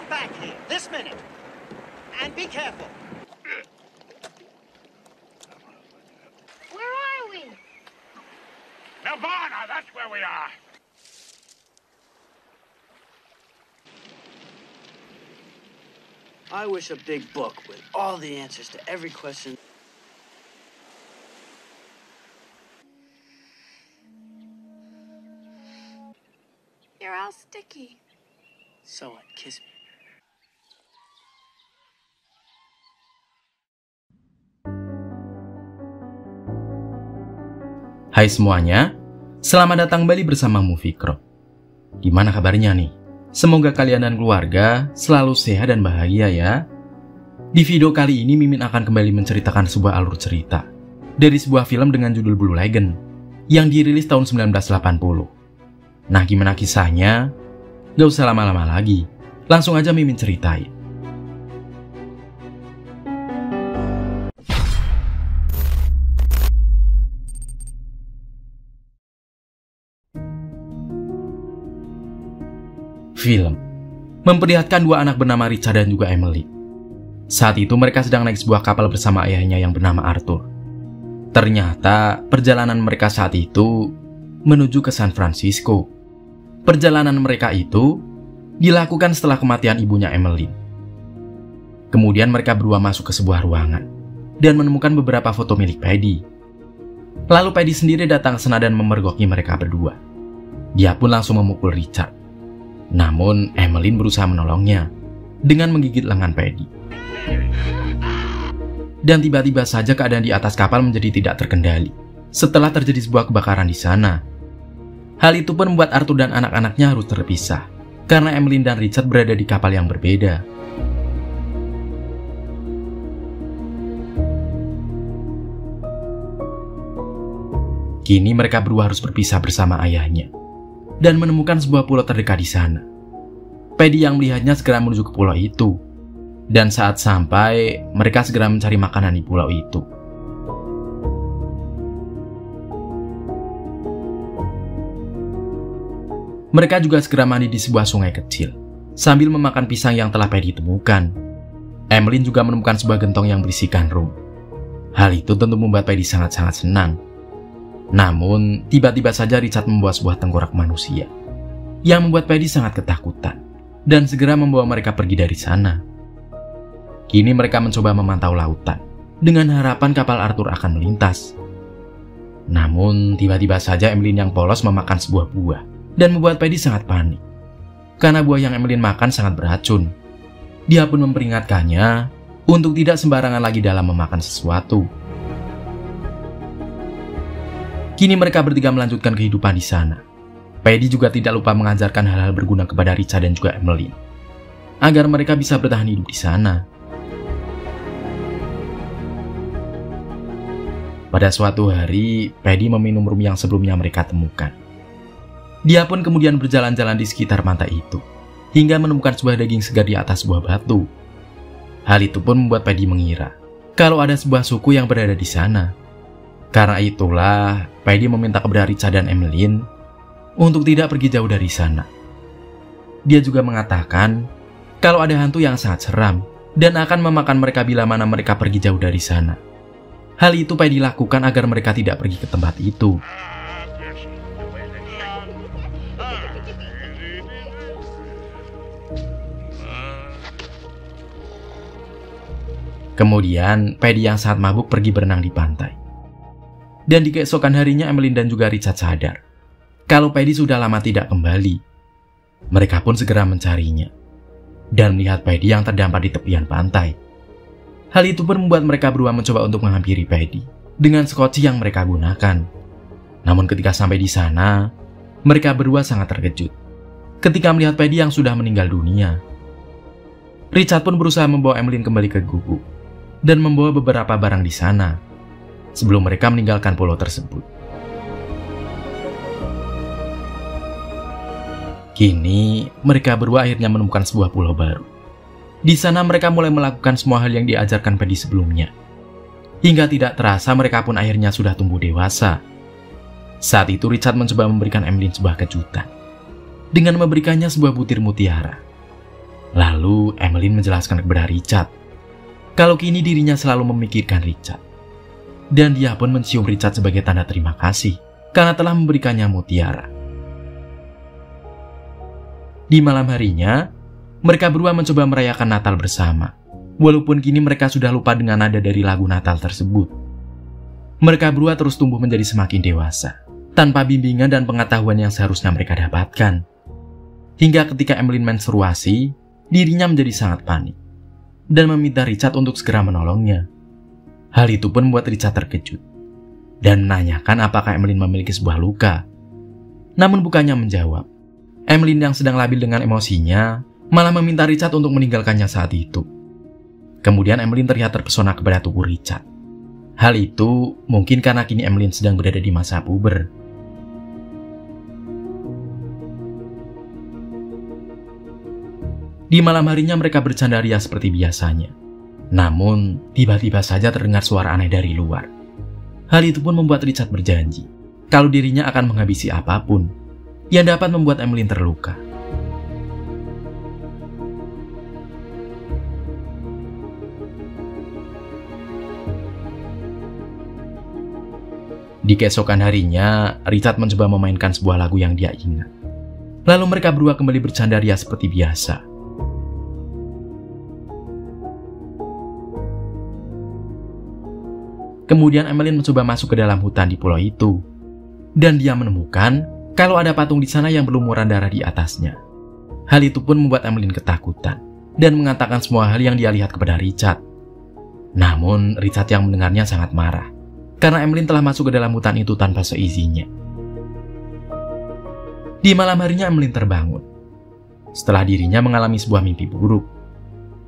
back here, this minute. And be careful. Where are we? Nirvana, that's where we are. I wish a big book with all the answers to every question. You're all sticky. So what? Kiss me. Hai semuanya, selamat datang kembali bersama Movie Crop. Gimana kabarnya nih? Semoga kalian dan keluarga selalu sehat dan bahagia ya. Di video kali ini Mimin akan kembali menceritakan sebuah alur cerita dari sebuah film dengan judul Blue Lagoon yang dirilis tahun 1980. Nah, gimana kisahnya? Gak usah lama-lama lagi, langsung aja Mimin ceritain. Film memperlihatkan dua anak bernama Richard dan juga Emily. Saat itu mereka sedang naik sebuah kapal bersama ayahnya yang bernama Arthur. Ternyata perjalanan mereka saat itu menuju ke San Francisco. Perjalanan mereka itu dilakukan setelah kematian ibunya Emily. Kemudian mereka berdua masuk ke sebuah ruangan dan menemukan beberapa foto milik Paddy. Lalu Paddy sendiri datang ke sana dan memergoki mereka berdua. Dia pun langsung memukul Richard. Namun, Emmeline berusaha menolongnya dengan menggigit lengan Paddy. Dan tiba-tiba saja keadaan di atas kapal menjadi tidak terkendali setelah terjadi sebuah kebakaran di sana. Hal itu pun membuat Arthur dan anak-anaknya harus terpisah karena Emmeline dan Richard berada di kapal yang berbeda. Kini mereka berdua harus berpisah bersama ayahnya dan menemukan sebuah pulau terdekat di sana. Paddy yang melihatnya segera menuju ke pulau itu. Dan saat sampai, mereka segera mencari makanan di pulau itu. Mereka juga segera mandi di sebuah sungai kecil, sambil memakan pisang yang telah Paddy temukan. Emmeline juga menemukan sebuah gentong yang berisikan rum. Hal itu tentu membuat Paddy sangat-sangat senang. Namun, tiba-tiba saja Richard membawa sebuah tengkorak manusia yang membuat Paddy sangat ketakutan dan segera membawa mereka pergi dari sana. Kini mereka mencoba memantau lautan dengan harapan kapal Arthur akan melintas. Namun, tiba-tiba saja Emmeline yang polos memakan sebuah buah dan membuat Paddy sangat panik. Karena buah yang Emmeline makan sangat beracun. Dia pun memperingatkannya untuk tidak sembarangan lagi dalam memakan sesuatu. Kini mereka bertiga melanjutkan kehidupan di sana. Paddy juga tidak lupa mengajarkan hal-hal berguna kepada Richard dan juga Emily, agar mereka bisa bertahan hidup di sana. Pada suatu hari, Paddy meminum rum yang sebelumnya mereka temukan. Dia pun kemudian berjalan-jalan di sekitar pantai itu, hingga menemukan sebuah daging segar di atas sebuah batu. Hal itu pun membuat Paddy mengira kalau ada sebuah suku yang berada di sana. Karena itulah, Paddy meminta kepada Richard dan Emmeline untuk tidak pergi jauh dari sana. Dia juga mengatakan kalau ada hantu yang sangat seram dan akan memakan mereka bila mana mereka pergi jauh dari sana. Hal itu Paddy lakukan agar mereka tidak pergi ke tempat itu. Kemudian, Paddy yang sangat mabuk pergi berenang di pantai. Dan di keesokan harinya Emmeline dan juga Richard sadar kalau Paddy sudah lama tidak kembali. Mereka pun segera mencarinya dan melihat Paddy yang terdampar di tepian pantai. Hal itu pun membuat mereka berdua mencoba untuk menghampiri Paddy dengan skoci yang mereka gunakan. Namun ketika sampai di sana, mereka berdua sangat terkejut ketika melihat Paddy yang sudah meninggal dunia. Richard pun berusaha membawa Emmeline kembali ke gubuk dan membawa beberapa barang di sana sebelum mereka meninggalkan pulau tersebut. Kini, mereka berdua akhirnya menemukan sebuah pulau baru. Di sana mereka mulai melakukan semua hal yang diajarkan Paddy sebelumnya. Hingga tidak terasa mereka pun akhirnya sudah tumbuh dewasa. Saat itu Richard mencoba memberikan Emmeline sebuah kejutan dengan memberikannya sebuah butir mutiara. Lalu Emmeline menjelaskan kepada Richard kalau kini dirinya selalu memikirkan Richard. Dan dia pun mencium Richard sebagai tanda terima kasih karena telah memberikannya mutiara. Di malam harinya, mereka berdua mencoba merayakan Natal bersama. Walaupun kini mereka sudah lupa dengan nada dari lagu Natal tersebut. Mereka berdua terus tumbuh menjadi semakin dewasa, tanpa bimbingan dan pengetahuan yang seharusnya mereka dapatkan. Hingga ketika Emmeline menstruasi, dirinya menjadi sangat panik dan meminta Richard untuk segera menolongnya. Hal itu pun membuat Richard terkejut dan menanyakan apakah Emmeline memiliki sebuah luka. Namun bukannya menjawab. Emmeline yang sedang labil dengan emosinya malah meminta Richard untuk meninggalkannya saat itu. Kemudian Emmeline terlihat terpesona kepada tubuh Richard. Hal itu mungkin karena kini Emmeline sedang berada di masa puber. Di malam harinya mereka bercanda ria seperti biasanya. Namun, tiba-tiba saja terdengar suara aneh dari luar. Hal itu pun membuat Richard berjanji kalau dirinya akan menghabisi apapun yang dapat membuat Emmeline terluka. Di keesokan harinya, Richard mencoba memainkan sebuah lagu yang dia ingat. Lalu mereka berdua kembali bercanda ria seperti biasa. Kemudian Emmeline mencoba masuk ke dalam hutan di pulau itu. Dan dia menemukan kalau ada patung di sana yang berlumuran darah di atasnya. Hal itu pun membuat Emmeline ketakutan dan mengatakan semua hal yang dia lihat kepada Richard. Namun, Richard yang mendengarnya sangat marah karena Emmeline telah masuk ke dalam hutan itu tanpa seizinnya. Di malam harinya Emmeline terbangun. Setelah dirinya mengalami sebuah mimpi buruk,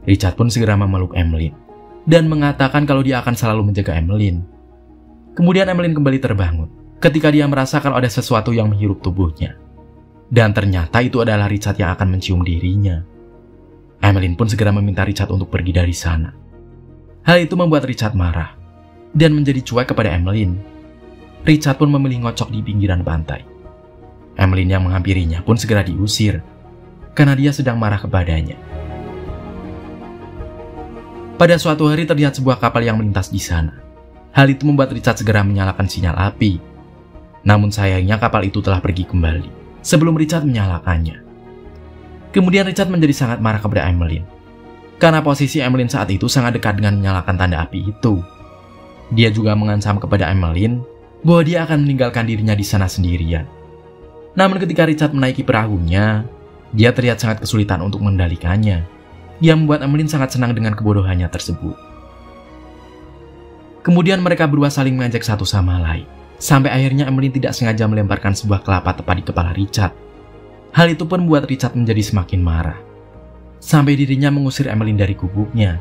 Richard pun segera memeluk Emmeline dan mengatakan kalau dia akan selalu menjaga Emmeline. Kemudian Emmeline kembali terbangun ketika dia merasa kalau ada sesuatu yang menghirup tubuhnya. Dan ternyata itu adalah Richard yang akan mencium dirinya. Emmeline pun segera meminta Richard untuk pergi dari sana. Hal itu membuat Richard marah dan menjadi cuek kepada Emmeline. Richard pun memilih ngocok di pinggiran pantai. Emmeline yang menghampirinya pun segera diusir karena dia sedang marah kepadanya. Pada suatu hari terlihat sebuah kapal yang melintas di sana. Hal itu membuat Richard segera menyalakan sinyal api. Namun sayangnya kapal itu telah pergi kembali sebelum Richard menyalakannya. Kemudian Richard menjadi sangat marah kepada Emmeline karena posisi Emmeline saat itu sangat dekat dengan menyalakan tanda api itu. Dia juga mengancam kepada Emmeline bahwa dia akan meninggalkan dirinya di sana sendirian. Namun ketika Richard menaiki perahunya, dia terlihat sangat kesulitan untuk mengendalikannya. Yang membuat Emmeline sangat senang dengan kebodohannya tersebut. Kemudian mereka berdua saling mengejek satu sama lain, sampai akhirnya Emmeline tidak sengaja melemparkan sebuah kelapa tepat di kepala Richard. Hal itu pun membuat Richard menjadi semakin marah, sampai dirinya mengusir Emmeline dari gubuknya.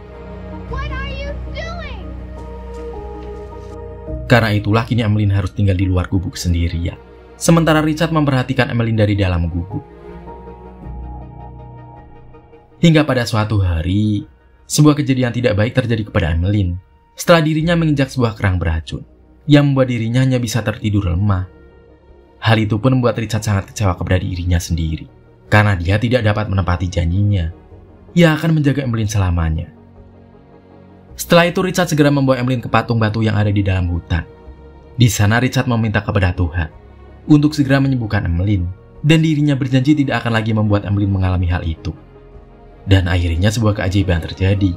Karena itulah kini Emmeline harus tinggal di luar gubuk sendirian. Sementara Richard memperhatikan Emmeline dari dalam gubuk. Hingga pada suatu hari, sebuah kejadian tidak baik terjadi kepada Emmeline. Setelah dirinya menginjak sebuah kerang beracun, yang membuat dirinya hanya bisa tertidur lemah. Hal itu pun membuat Richard sangat kecewa kepada dirinya sendiri. Karena dia tidak dapat menepati janjinya. Ia akan menjaga Emmeline selamanya. Setelah itu Richard segera membawa Emmeline ke patung batu yang ada di dalam hutan. Di sana Richard meminta kepada Tuhan untuk segera menyembuhkan Emmeline, dan dirinya berjanji tidak akan lagi membuat Emmeline mengalami hal itu. Dan akhirnya sebuah keajaiban terjadi.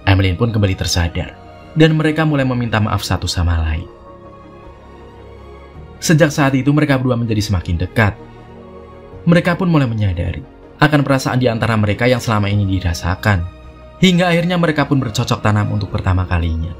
Emmeline pun kembali tersadar, dan mereka mulai meminta maaf satu sama lain. Sejak saat itu mereka berdua menjadi semakin dekat. Mereka pun mulai menyadari akan perasaan di antara mereka yang selama ini dirasakan. Hingga akhirnya mereka pun bercocok tanam untuk pertama kalinya.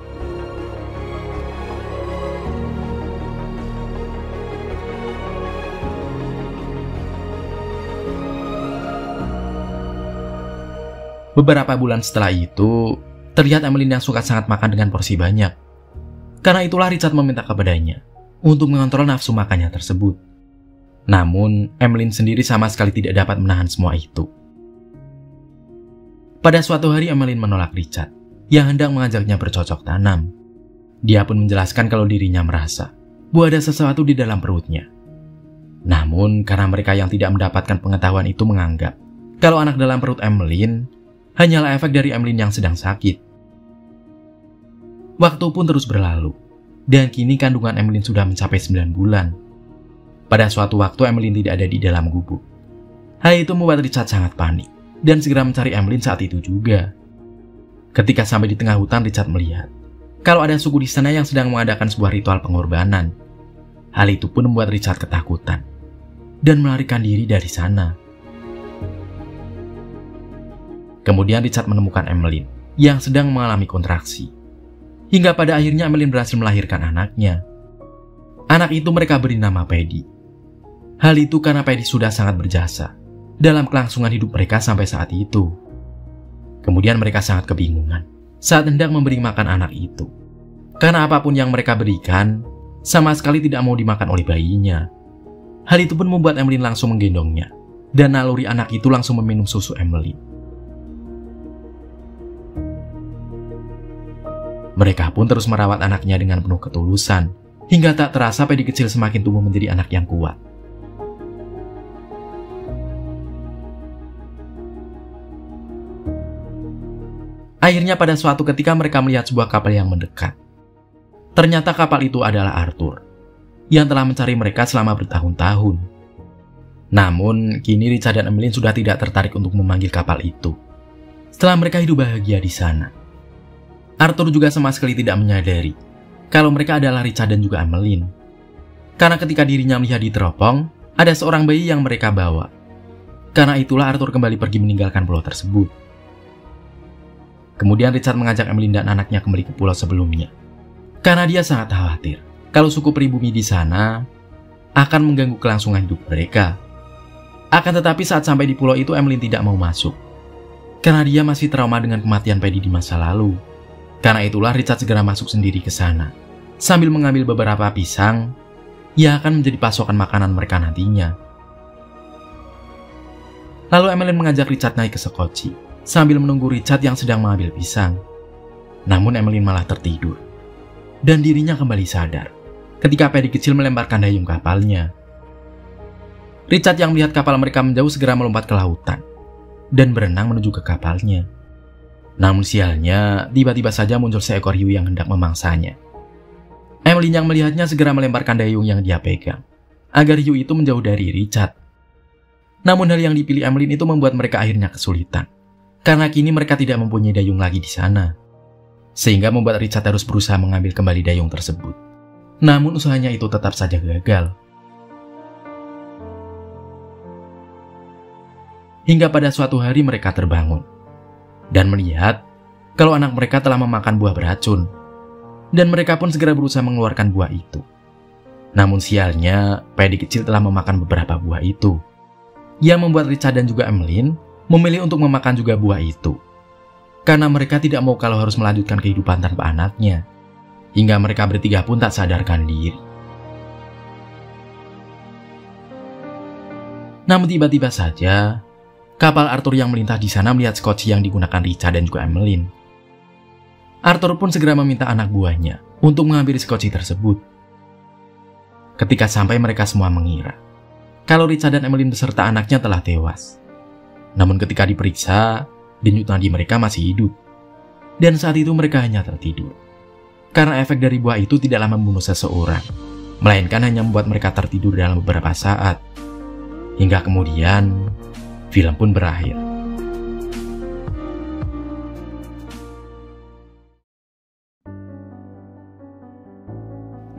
Beberapa bulan setelah itu, terlihat Emmeline yang suka sangat makan dengan porsi banyak. Karena itulah Richard meminta kepadanya untuk mengontrol nafsu makannya tersebut. Namun, Emmeline sendiri sama sekali tidak dapat menahan semua itu. Pada suatu hari Emmeline menolak Richard yang hendak mengajaknya bercocok tanam. Dia pun menjelaskan kalau dirinya merasa bahwa ada sesuatu di dalam perutnya. Namun karena mereka yang tidak mendapatkan pengetahuan itu menganggap kalau anak dalam perut Emmeline hanyalah efek dari Emmeline yang sedang sakit. Waktu pun terus berlalu, dan kini kandungan Emmeline sudah mencapai 9 bulan. Pada suatu waktu Emmeline tidak ada di dalam gubuk. Hal itu membuat Richard sangat panik, dan segera mencari Emmeline saat itu juga. Ketika sampai di tengah hutan, Richard melihat kalau ada suku di sana yang sedang mengadakan sebuah ritual pengorbanan. Hal itu pun membuat Richard ketakutan dan melarikan diri dari sana. Kemudian Richard menemukan Emmeline yang sedang mengalami kontraksi. Hingga pada akhirnya Emmeline berhasil melahirkan anaknya. Anak itu mereka beri nama Paddy. Hal itu karena Paddy sudah sangat berjasa dalam kelangsungan hidup mereka sampai saat itu. Kemudian mereka sangat kebingungan saat hendak memberi makan anak itu. Karena apapun yang mereka berikan, sama sekali tidak mau dimakan oleh bayinya. Hal itu pun membuat Emmeline langsung menggendongnya, dan naluri anak itu langsung meminum susu Emmeline. Mereka pun terus merawat anaknya dengan penuh ketulusan, hingga tak terasa Paddy kecil semakin tumbuh menjadi anak yang kuat. Akhirnya pada suatu ketika mereka melihat sebuah kapal yang mendekat. Ternyata kapal itu adalah Arthur, yang telah mencari mereka selama bertahun-tahun. Namun, kini Richard dan Emmeline sudah tidak tertarik untuk memanggil kapal itu. Setelah mereka hidup bahagia di sana, Arthur juga sama sekali tidak menyadari kalau mereka adalah Richard dan juga Emmeline. Karena ketika dirinya melihat di teropong, ada seorang bayi yang mereka bawa. Karena itulah Arthur kembali pergi meninggalkan pulau tersebut. Kemudian Richard mengajak Emmeline dan anaknya kembali ke pulau sebelumnya. Karena dia sangat khawatir kalau suku pribumi di sana akan mengganggu kelangsungan hidup mereka. Akan tetapi saat sampai di pulau itu Emmeline tidak mau masuk. Karena dia masih trauma dengan kematian Paddy di masa lalu. Karena itulah Richard segera masuk sendiri ke sana, sambil mengambil beberapa pisang yang akan menjadi pasokan makanan mereka nantinya. Lalu Emmeline mengajak Richard naik ke sekoci, sambil menunggu Richard yang sedang mengambil pisang. Namun Emmeline malah tertidur, dan dirinya kembali sadar ketika Paddy kecil melemparkan dayung kapalnya. Richard yang melihat kapal mereka menjauh segera melompat ke lautan, dan berenang menuju ke kapalnya. Namun sialnya, tiba-tiba saja muncul seekor hiu yang hendak memangsanya. Emmeline yang melihatnya segera melemparkan dayung yang dia pegang, agar hiu itu menjauh dari Richard. Namun hal yang dipilih Emmeline itu membuat mereka akhirnya kesulitan, karena kini mereka tidak mempunyai dayung lagi di sana. Sehingga membuat Richard harus berusaha mengambil kembali dayung tersebut. Namun usahanya itu tetap saja gagal. Hingga pada suatu hari mereka terbangun dan melihat kalau anak mereka telah memakan buah beracun, dan mereka pun segera berusaha mengeluarkan buah itu. Namun sialnya, Paddy kecil telah memakan beberapa buah itu, yang membuat Richard dan juga Emmeline memilih untuk memakan juga buah itu, karena mereka tidak mau kalau harus melanjutkan kehidupan tanpa anaknya. Hingga mereka bertiga pun tak sadarkan diri. Namun tiba-tiba saja kapal Arthur yang melintas di sana melihat skoci yang digunakan Richard dan juga Emmeline. Arthur pun segera meminta anak buahnya untuk mengambil skoci tersebut. Ketika sampai, mereka semua mengira kalau Richard dan Emmeline beserta anaknya telah tewas. Namun ketika diperiksa, denyut nadi mereka masih hidup. Dan saat itu mereka hanya tertidur. Karena efek dari buah itu tidaklah membunuh seseorang, melainkan hanya membuat mereka tertidur dalam beberapa saat. Hingga kemudian film pun berakhir.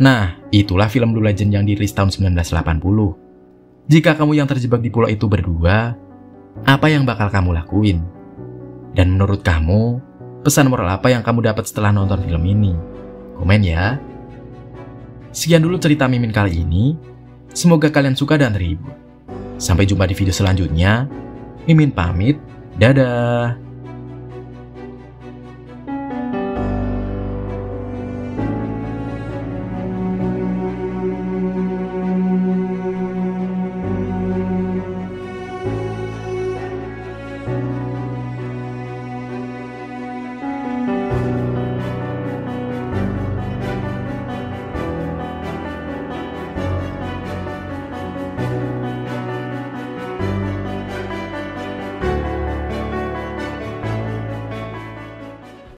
Nah, itulah film Blue Legend yang dirilis tahun 1980. Jika kamu yang terjebak di pulau itu berdua, apa yang bakal kamu lakuin? Dan menurut kamu, pesan moral apa yang kamu dapat setelah nonton film ini? Komen ya. Sekian dulu cerita Mimin kali ini. Semoga kalian suka dan terhibur. Sampai jumpa di video selanjutnya. Mimin pamit. Dadah.